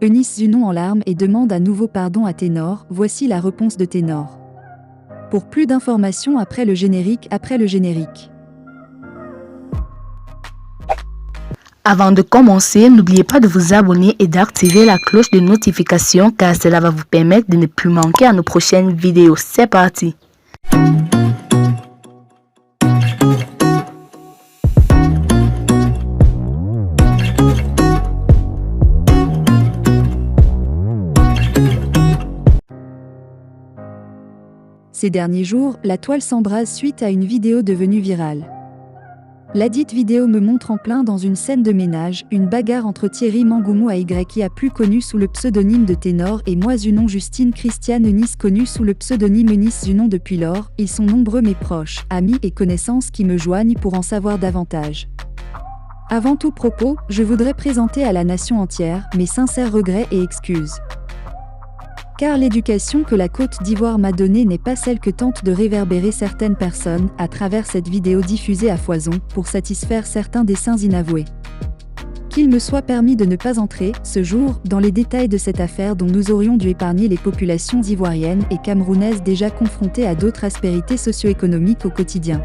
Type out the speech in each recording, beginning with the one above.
Eunice Zunon en larmes et demande à nouveau pardon à Ténor. Voici la réponse de Ténor. Pour plus d'informations après le générique. Avant de commencer, n'oubliez pas de vous abonner et d'activer la cloche de notification car cela va vous permettre de ne plus manquer à nos prochaines vidéos. C'est parti! Ces derniers jours, la toile s'embrase suite à une vidéo devenue virale. Ladite vidéo me montre en plein dans une scène de ménage, une bagarre entre Thierry Mangoumou a plus connu sous le pseudonyme de Ténor et moi Zunon Justine Christiane Eunice connue sous le pseudonyme Eunice Zunon depuis lors. Ils sont nombreux mes proches, amis et connaissances qui me joignent pour en savoir davantage. Avant tout propos, je voudrais présenter à la nation entière mes sincères regrets et excuses. Car l'éducation que la Côte d'Ivoire m'a donnée n'est pas celle que tentent de réverbérer certaines personnes à travers cette vidéo diffusée à foison pour satisfaire certains desseins inavoués. Qu'il me soit permis de ne pas entrer, ce jour, dans les détails de cette affaire dont nous aurions dû épargner les populations ivoiriennes et camerounaises déjà confrontées à d'autres aspérités socio-économiques au quotidien.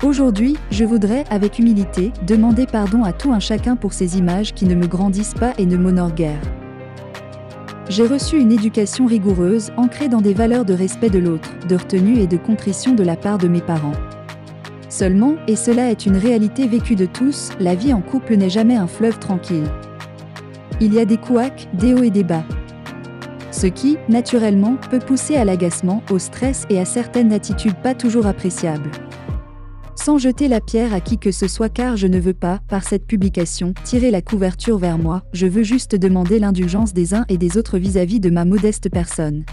Aujourd'hui, je voudrais, avec humilité, demander pardon à tout un chacun pour ces images qui ne me grandissent pas et ne m'honorent guère. J'ai reçu une éducation rigoureuse, ancrée dans des valeurs de respect de l'autre, de retenue et de contrition de la part de mes parents. Seulement, et cela est une réalité vécue de tous, la vie en couple n'est jamais un fleuve tranquille. Il y a des couacs, des hauts et des bas. Ce qui, naturellement, peut pousser à l'agacement, au stress et à certaines attitudes pas toujours appréciables. Sans jeter la pierre à qui que ce soit car je ne veux pas, par cette publication, tirer la couverture vers moi, je veux juste demander l'indulgence des uns et des autres vis-à-vis de ma modeste personne.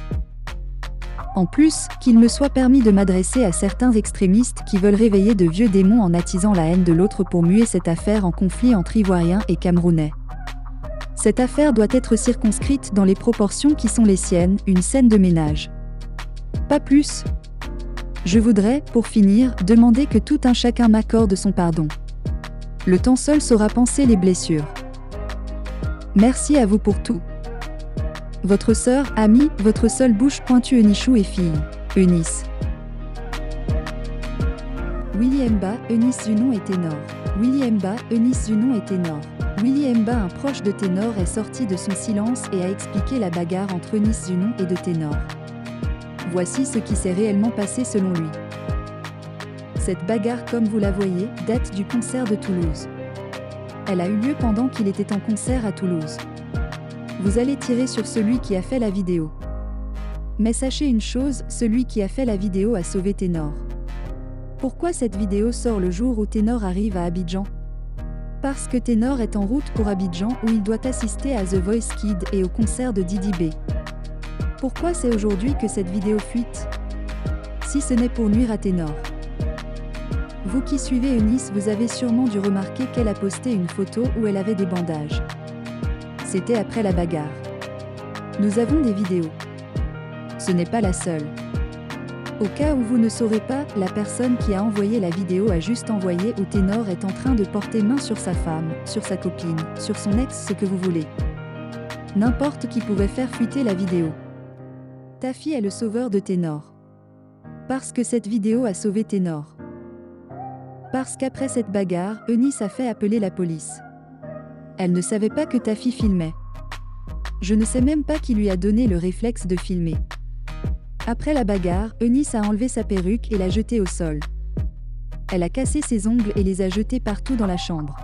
En plus, qu'il me soit permis de m'adresser à certains extrémistes qui veulent réveiller de vieux démons en attisant la haine de l'autre pour muer cette affaire en conflit entre Ivoiriens et Camerounais. Cette affaire doit être circonscrite dans les proportions qui sont les siennes, une scène de ménage. Pas plus. Je voudrais, pour finir, demander que tout un chacun m'accorde son pardon. Le temps seul saura panser les blessures. Merci à vous pour tout. Votre sœur, amie, votre seule bouche pointue Eunichou et fille. Eunice. Willy Mba, Eunice Zunon et Ténor. Willy Mba, Eunice Zunon et Ténor. Willy Mba, un proche de Ténor, est sorti de son silence et a expliqué la bagarre entre Eunice Zunon et de Ténor. Voici ce qui s'est réellement passé selon lui. Cette bagarre, comme vous la voyez, date du concert de Toulouse. Elle a eu lieu pendant qu'il était en concert à Toulouse. Vous allez tirer sur celui qui a fait la vidéo. Mais sachez une chose, celui qui a fait la vidéo a sauvé Ténor. Pourquoi cette vidéo sort le jour où Ténor arrive à Abidjan ? Parce que Ténor est en route pour Abidjan où il doit assister à The Voice Kids et au concert de Didi B. Pourquoi c'est aujourd'hui que cette vidéo fuite ? Si ce n'est pour nuire à Ténor. Vous qui suivez Eunice, vous avez sûrement dû remarquer qu'elle a posté une photo où elle avait des bandages. C'était après la bagarre. Nous avons des vidéos. Ce n'est pas la seule. Au cas où vous ne saurez pas, la personne qui a envoyé la vidéo a juste envoyé où Ténor est en train de porter main sur sa femme, sur sa copine, sur son ex, ce que vous voulez. N'importe qui pouvait faire fuiter la vidéo. Tafi est le sauveur de Ténor. Parce que cette vidéo a sauvé Ténor. Parce qu'après cette bagarre, Eunice a fait appeler la police. Elle ne savait pas que Tafi filmait. Je ne sais même pas qui lui a donné le réflexe de filmer. Après la bagarre, Eunice a enlevé sa perruque et l'a jetée au sol. Elle a cassé ses ongles et les a jetés partout dans la chambre.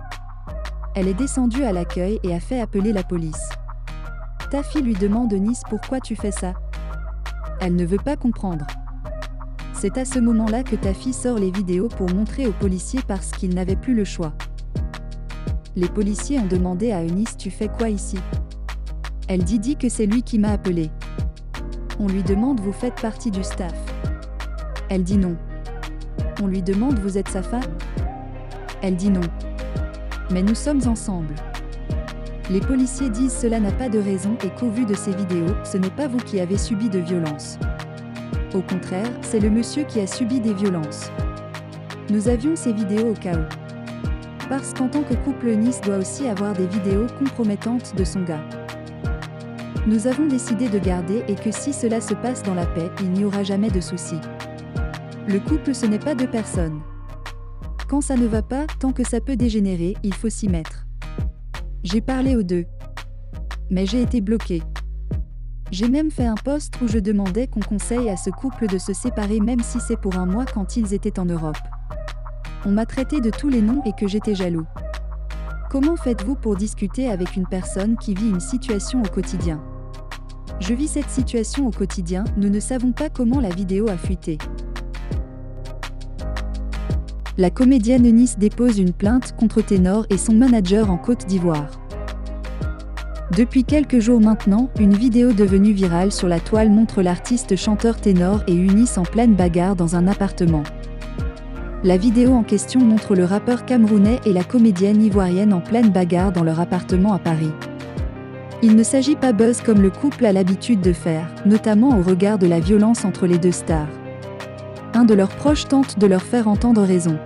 Elle est descendue à l'accueil et a fait appeler la police. Tafi lui demande Eunice pourquoi tu fais ça ? Elle ne veut pas comprendre. C'est à ce moment-là que Tafi sort les vidéos pour montrer aux policiers parce qu'il n'avait plus le choix. Les policiers ont demandé à Eunice tu fais quoi ici ? Elle dit que c'est lui qui m'a appelé. On lui demande vous faites partie du staff. Elle dit non. On lui demande vous êtes sa femme ? Elle dit non. Mais nous sommes ensemble. Les policiers disent cela n'a pas de raison et qu'au vu de ces vidéos, ce n'est pas vous qui avez subi de violences. Au contraire, c'est le monsieur qui a subi des violences. Nous avions ces vidéos au cas où. Parce qu'en tant que couple Eunice doit aussi avoir des vidéos compromettantes de son gars. Nous avons décidé de garder et que si cela se passe dans la paix, il n'y aura jamais de soucis. Le couple ce n'est pas deux personnes. Quand ça ne va pas, tant que ça peut dégénérer, il faut s'y mettre. J'ai parlé aux deux. Mais j'ai été bloquée. J'ai même fait un post où je demandais qu'on conseille à ce couple de se séparer même si c'est pour un mois quand ils étaient en Europe. On m'a traité de tous les noms et que j'étais jaloux. Comment faites-vous pour discuter avec une personne qui vit une situation au quotidien? Je vis cette situation au quotidien, nous ne savons pas comment la vidéo a fuité. La comédienne Eunice dépose une plainte contre Ténor et son manager en Côte d'Ivoire. Depuis quelques jours maintenant, une vidéo devenue virale sur la toile montre l'artiste chanteur Ténor et Eunice en pleine bagarre dans un appartement. La vidéo en question montre le rappeur camerounais et la comédienne ivoirienne en pleine bagarre dans leur appartement à Paris. Il ne s'agit pas buzz comme le couple a l'habitude de faire, notamment au regard de la violence entre les deux stars. Un de leurs proches tente de leur faire entendre raison.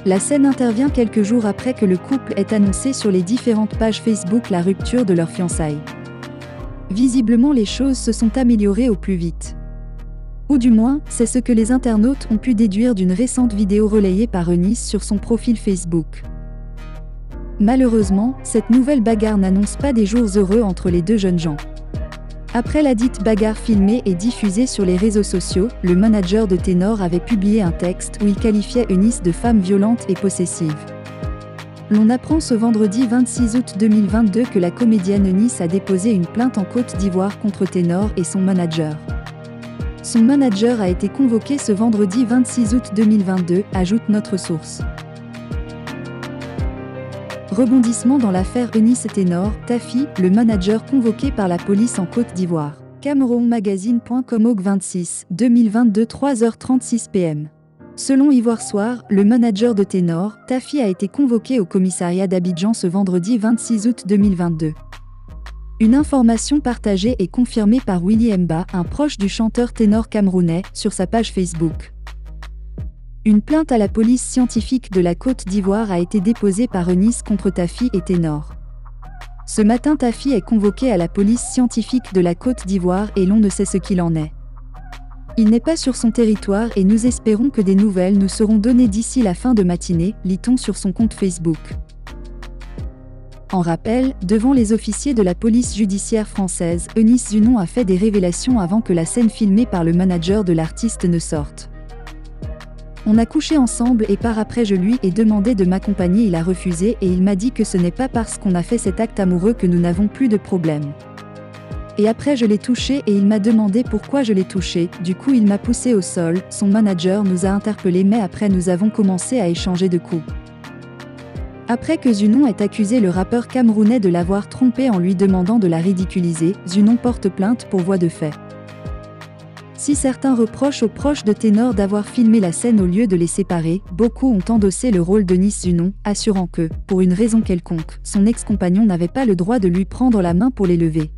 La scène intervient quelques jours après que le couple ait annoncé sur les différentes pages Facebook la rupture de leurs fiançailles. Visiblement les choses se sont améliorées au plus vite. Ou du moins, c'est ce que les internautes ont pu déduire d'une récente vidéo relayée par Eunice sur son profil Facebook. Malheureusement, cette nouvelle bagarre n'annonce pas des jours heureux entre les deux jeunes gens. Après la dite bagarre filmée et diffusée sur les réseaux sociaux, le manager de Ténor avait publié un texte où il qualifiait Eunice de femme violente et possessive. L'on apprend ce vendredi 26 août 2022 que la comédienne Eunice a déposé une plainte en Côte d'Ivoire contre Ténor et son manager. Son manager a été convoqué ce vendredi 26 août 2022, ajoute notre source. Rebondissement dans l'affaire Eunice Ténor, Tafi, le manager convoqué par la police en Côte d'Ivoire. CamerounMagazine.com Aug 26, 2022 3h36 p.m. Selon Ivoire Soir, le manager de Ténor, Tafi a été convoqué au commissariat d'Abidjan ce vendredi 26 août 2022. Une information partagée et confirmée par Willy Mba, un proche du chanteur ténor camerounais, sur sa page Facebook. Une plainte à la police scientifique de la Côte d'Ivoire a été déposée par Eunice contre Tafi et Ténor. Ce matin, Tafi est convoqué à la police scientifique de la Côte d'Ivoire et l'on ne sait ce qu'il en est. Il n'est pas sur son territoire et nous espérons que des nouvelles nous seront données d'ici la fin de matinée, lit-on sur son compte Facebook. En rappel, devant les officiers de la police judiciaire française, Eunice Zunon a fait des révélations avant que la scène filmée par le manager de l'artiste ne sorte. On a couché ensemble et par après je lui ai demandé de m'accompagner, il a refusé et il m'a dit que ce n'est pas parce qu'on a fait cet acte amoureux que nous n'avons plus de problème. Et après je l'ai touché et il m'a demandé pourquoi je l'ai touché, du coup il m'a poussé au sol, son manager nous a interpellés mais après nous avons commencé à échanger de coups. Après que Zunon ait accusé le rappeur camerounais de l'avoir trompé en lui demandant de la ridiculiser, Zunon porte plainte pour voie de fait. Si certains reprochent aux proches de Ténor d'avoir filmé la scène au lieu de les séparer, beaucoup ont endossé le rôle d'Eunice Zunon, assurant que, pour une raison quelconque, son ex-compagnon n'avait pas le droit de lui prendre la main pour les lever.